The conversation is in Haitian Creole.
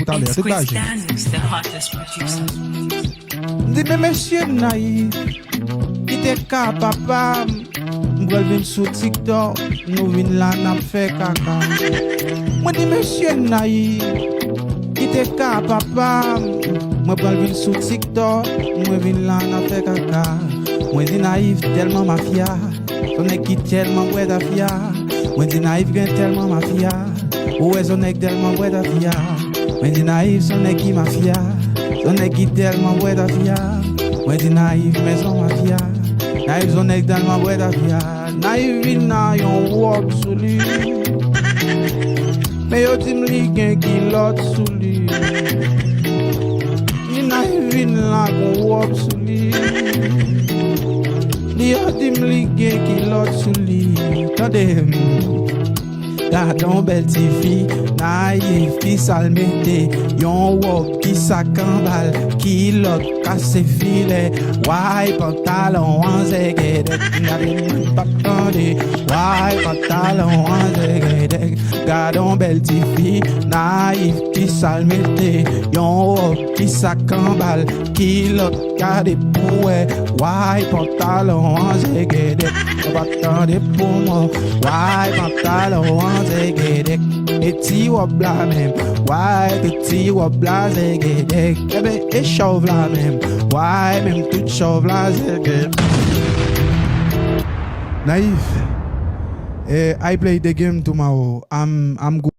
tout à l'heure. Tout gage. Dis, mais monsieur Nayif, qui était ka papa, m'bral vin sur TikTok, nous vin là n'a fait caca. Moi dis monsieur Nayif, qui était ka papa, m'bral vin sur TikTok, nous vin là n'a fait caca. Moi dis Nayif tellement mafia, son est qui tellement ouais d'afia. Moi dis Nayif gagne tellement mafia, ouais son est tellement ouais d'afia. Moi dis Nayif son est qui mafia. Son est qui tellement ouais d'afia. Moi dis Nayif mais son mafia. Nayif son est tellement ouais d'afia. Nayif vina yon wop sou li. Mais yo tim li gen ki lot sou li. Ni Nayif vina yon wop sou li. Li yo tim li gen ki lot sou li. Tade Gardons belle ti fi, Nayif qui salmete, yon wop qui sakambal, qui lot casse filet, why pantalon en zegedek, n'avez pas tendé, why pantalon en zegedek, gardons belle ti fi, Nayif qui salmete, yon wop qui sakambal, qui lot gade poué, why pantalon en zegedek, pas tendé pour moi, why pantalon en zegedek, et ti wop la même, why tout ti wop la zegedek, ebe et chauve la même, why même tout chauve la zegedek. Nayif, I play the game tomorrow. I'm good.